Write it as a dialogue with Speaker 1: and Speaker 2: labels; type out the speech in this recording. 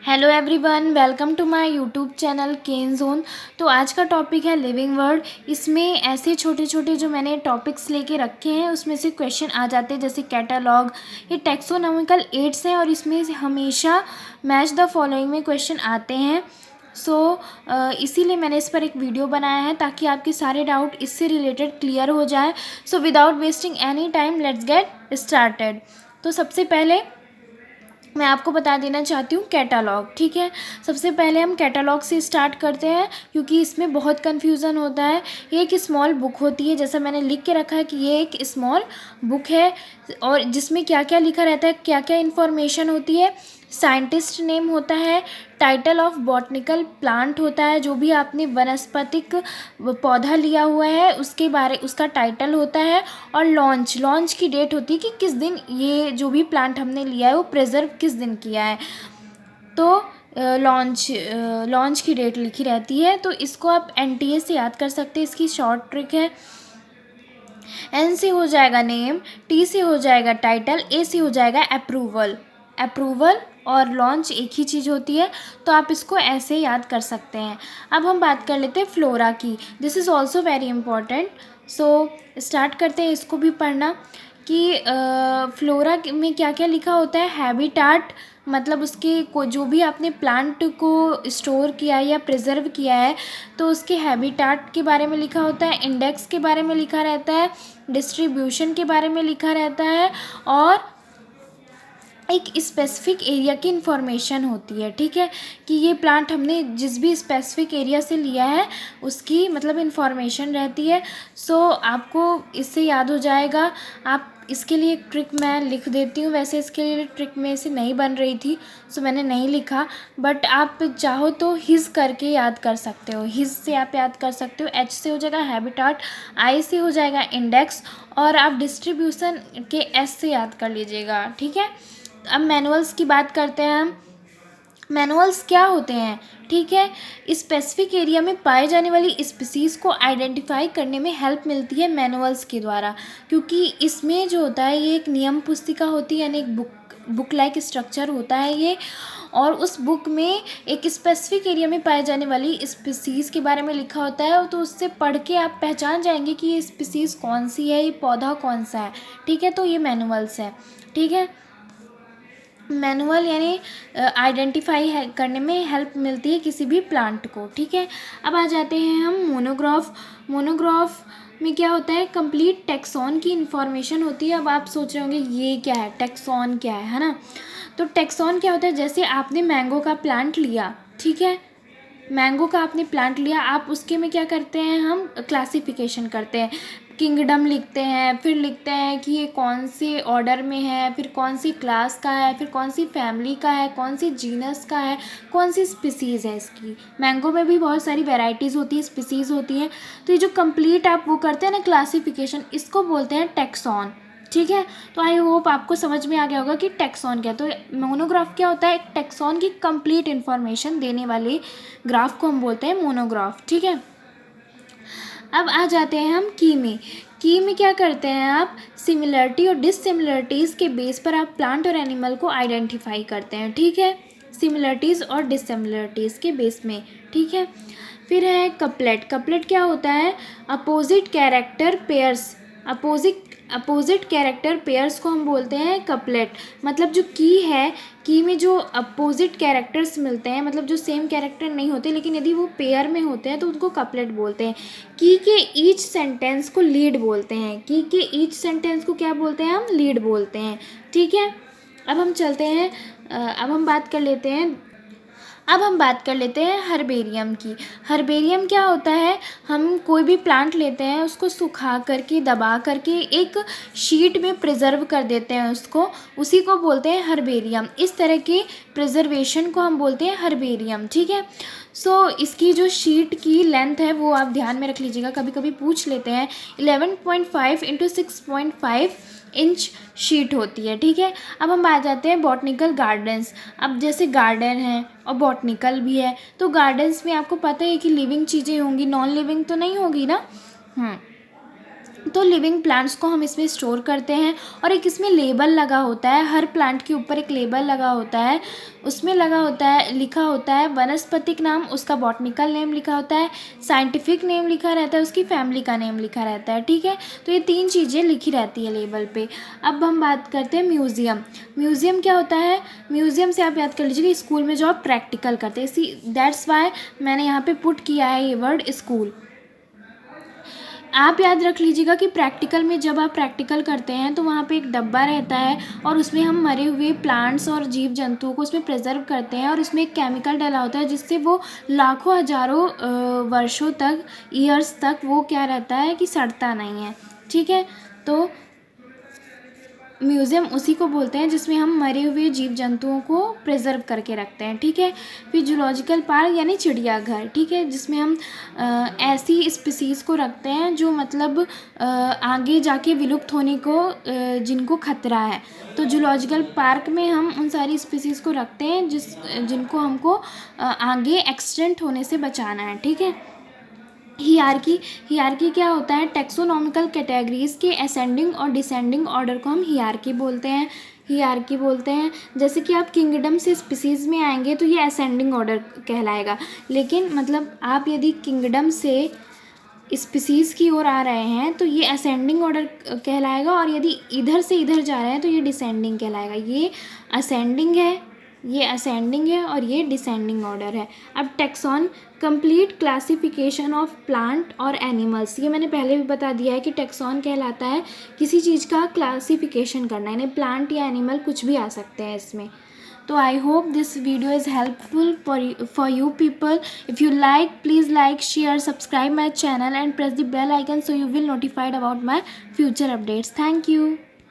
Speaker 1: Hello everyone, welcome to my YouTube channel Ken Zone. तो आज का टॉपिक है लिविंग वर्ड। इसमें ऐसे छोटे छोटे जो मैंने टॉपिक्स लेके रखे हैं उसमें से क्वेश्चन आ जाते हैं, जैसे कैटालॉग। ये टेक्सोनॉमिकल एड्स हैं और इसमें हमेशा मैच द फॉलोइंग में क्वेश्चन आते हैं। इसीलिए मैंने इस पर एक वीडियो बनाया है ताकि आपके सारे डाउट इससे रिलेटेड क्लियर हो जाए। So without wasting any time let's get started. तो सबसे पहले मैं आपको बता देना चाहती हूँ कैटालॉग। ठीक है, सबसे पहले हम कैटालॉग से स्टार्ट करते हैं क्योंकि इसमें बहुत कन्फ्यूज़न होता है। ये एक स्मॉल बुक होती है, जैसा मैंने लिख के रखा है कि ये एक स्मॉल बुक है और जिसमें क्या क्या लिखा रहता है, क्या क्या इन्फॉर्मेशन होती है। साइंटिस्ट नेम होता है, टाइटल ऑफ बॉटनिकल प्लांट होता है, जो भी आपने वनस्पतिक पौधा लिया हुआ है उसके बारे उसका टाइटल होता है, और लॉन्च की डेट होती है कि किस दिन ये जो भी प्लांट हमने लिया है वो प्रिजर्व किस दिन किया है। तो लॉन्च की डेट लिखी रहती है। तो इसको आप NTA से याद कर सकते हैं। इसकी शॉर्ट ट्रिक है, N से हो जाएगा नेम, T से हो जाएगा टाइटल, A से हो जाएगा अप्रूवल और लॉन्च एक ही चीज़ होती है। तो आप इसको ऐसे याद कर सकते हैं। अब हम बात कर लेते हैं फ्लोरा की। This is also very important. So start करते हैं इसको भी पढ़ना कि फ्लोरा में क्या क्या लिखा होता है। हैबिटाट मतलब उसके को जो भी आपने प्लांट को स्टोर किया है या प्रिजर्व किया है तो उसके हैबिटाट के बारे में लिखा होता है। इंडेक्स के बारे में लिखा रहता है, डिस्ट्रीब्यूशन के बारे में लिखा रहता है, और एक स्पेसिफिक एरिया की इन्फॉर्मेशन होती है। ठीक है, कि ये प्लांट हमने जिस भी स्पेसिफिक एरिया से लिया है उसकी मतलब इन्फॉर्मेशन रहती है। आपको इससे याद हो जाएगा। आप इसके लिए एक ट्रिक मैं लिख देती हूँ। वैसे इसके लिए ट्रिक में से नहीं बन रही थी मैंने नहीं लिखा, बट आप चाहो तो हिज करके याद कर सकते हो। हिज से आप याद कर सकते हो। H से हो जाएगा हैबिटाट, I से हो जाएगा इंडेक्स, और आप डिस्ट्रीब्यूशन के S से याद कर लीजिएगा। ठीक है, अब मैनुअल्स की बात करते हैं हम। मैनुअल्स क्या होते हैं? ठीक है, स्पेसिफिक एरिया में पाए जाने वाली स्पीसीज़ को आइडेंटिफाई करने में हेल्प मिलती है मैनुअल्स के द्वारा, क्योंकि इसमें जो होता है ये एक नियम पुस्तिका होती है, यानी एक बुक लाइक स्ट्रक्चर होता है ये। और उस बुक में एक स्पेसिफिक एरिया में पाए जाने वाली स्पीसीज़ के बारे में लिखा होता है, तो उससे पढ़ के आप पहचान जाएंगे कि ये स्पीसीज़ कौन सी है, ये पौधा कौन सा है। ठीक है, तो ये मैनुअल्स है। ठीक है, मैनुअल यानी आइडेंटिफाई करने में हेल्प मिलती है किसी भी प्लांट को। ठीक है, अब आ जाते हैं हम मोनोग्राफ में क्या होता है, कंप्लीट टेक्सॉन की इन्फॉर्मेशन होती है। अब आप सोच रहे होंगे ये क्या है, टेक्सॉन क्या है ना। तो टेक्सॉन क्या होता है, जैसे आपने मैंगो का प्लांट लिया, ठीक है, मैंगो का आपने प्लांट लिया, आप उसके में क्या करते हैं, हम क्लासिफिकेशन करते हैं, किंगडम लिखते हैं, फिर लिखते हैं कि ये कौन से ऑर्डर में है, फिर कौन सी क्लास का है, फिर कौन सी फैमिली का है, कौन सी जीनस का है, कौन सी स्पीसीज़ है इसकी। मैंगो में भी बहुत सारी वेराइटीज़ होती है, स्पीसीज़ होती हैं। तो ये जो कंप्लीट आप वो करते हैं ना क्लासिफिकेशन, इसको बोलते हैं टेक्सॉन। ठीक है, तो आई होप आपको समझ में आ गया होगा कि टेक्सॉन क्या है। तो मोनोग्राफ क्या होता है, एक टेक्सॉन की कंप्लीट इन्फॉर्मेशन देने वाले ग्राफ को हम बोलते हैं मोनोग्राफ। ठीक है, अब आ जाते हैं हम की में क्या करते हैं, आप सिमिलरिटी और डिससिमिलरिटीज़ के बेस पर आप प्लांट और एनिमल को आइडेंटिफाई करते हैं। ठीक है, सिमिलरिटीज़ और डिससिमिलरिटीज़ के बेस में। ठीक है, फिर है कपलेट क्या होता है, opposite character pairs, opposite character pairs को हम बोलते हैं कपलेट। मतलब जो की में जो अपोजिट कैरेक्टर्स मिलते हैं, मतलब जो सेम कैरेक्टर नहीं होते लेकिन यदि वो पेयर में होते हैं तो उनको कपलेट बोलते हैं। की के ईच सेंटेंस को लीड बोलते हैं। की के ईच सेंटेंस को क्या बोलते हैं, हम लीड बोलते हैं। ठीक है, अब हम चलते हैं, अब हम बात कर लेते हैं हर्बेरियम की। हर्बेरियम क्या होता है, हम कोई भी प्लांट लेते हैं उसको सुखा करके दबा करके एक शीट में प्रिजर्व कर देते हैं उसको, उसी को बोलते हैं हर्बेरियम। इस तरह के प्रिजर्वेशन को हम बोलते हैं हर्बेरियम। ठीक है, इसकी जो शीट की लेंथ है वो आप ध्यान में रख लीजिएगा, कभी कभी पूछ लेते हैं। 11.5 इंटू 6.5 इंच शीट होती है। ठीक है, अब हम आ जाते हैं बॉटनिकल गार्डन्स। अब जैसे गार्डन है और बॉटनिकल भी है, तो गार्डन्स में आपको पता है कि लिविंग चीज़ें होंगी, नॉन लिविंग तो नहीं होगी ना। तो लिविंग प्लांट्स को हम इसमें स्टोर करते हैं और एक इसमें लेबल लगा होता है, हर प्लांट के ऊपर एक लेबल लगा होता है, उसमें लगा होता है, लिखा होता है वनस्पतिक नाम, उसका बॉटनिकल नेम लिखा होता है, साइंटिफिक नेम लिखा रहता है, उसकी फैमिली का नेम लिखा रहता है, ठीक है। तो ये 3 चीज़ें लिखी रहती है लेबल पे। अब हम बात करते हैं म्यूज़ियम। म्यूज़ियम क्या होता है? म्यूज़ियम से आप याद कर लीजिए कि स्कूल में जो आप प्रैक्टिकल करते हैं, इसी दैट्स वाई मैंने यहाँ पे पुट किया है ये वर्ड स्कूल। आप याद रख लीजिएगा कि प्रैक्टिकल में जब आप प्रैक्टिकल करते हैं तो वहाँ पे एक डब्बा रहता है और उसमें हम मरे हुए प्लांट्स और जीव जंतुओं को उसमें प्रिजर्व करते हैं और उसमें एक केमिकल डाला होता है जिससे वो लाखों हजारों वर्षों तक, ईयर्स तक वो क्या रहता है कि सड़ता नहीं है, ठीक है। तो म्यूज़ियम उसी को बोलते हैं जिसमें हम मरे हुए जीव जंतुओं को प्रिजर्व करके रखते हैं, ठीक है। फिर जूलॉजिकल पार्क यानी चिड़ियाघर, ठीक है, जिसमें हम ऐसी स्पीसीज़ को रखते हैं जो मतलब आगे जाके विलुप्त होने को जिनको खतरा है। तो जूलॉजिकल पार्क में हम उन सारी स्पीसीज़ को रखते हैं जिनको हमको आगे एक्सटेंट होने से बचाना है, ठीक है। हियार्की क्या होता है? टेक्सोनॉमिकल कैटेगरीज के असेंडिंग और डिसेंडिंग ऑर्डर को हम हियार्की बोलते हैं। जैसे कि आप किंगडम से स्पीसीज़ में आएंगे तो ये असेंडिंग ऑर्डर कहलाएगा, लेकिन मतलब आप यदि किंगडम से स्पीसीज़ की ओर आ रहे हैं तो ये असेंडिंग ऑर्डर कहलाएगा, और यदि इधर से इधर जा रहे हैं तो ये डिसेंडिंग कहलाएगा। ये असेंडिंग है और ये डिसेंडिंग ऑर्डर है। अब tax on, complete classification of plant और एनिमल्स, ये मैंने पहले भी बता दिया है कि टेक्सॉन कहलाता है किसी चीज़ का क्लासिफिकेशन करना, यानी प्लांट या एनिमल कुछ भी आ सकते हैं इसमें। तो I hope this video is helpful for you people. If you like, please like, share, subscribe my channel and press the bell icon so you will notified about my future updates. Thank you.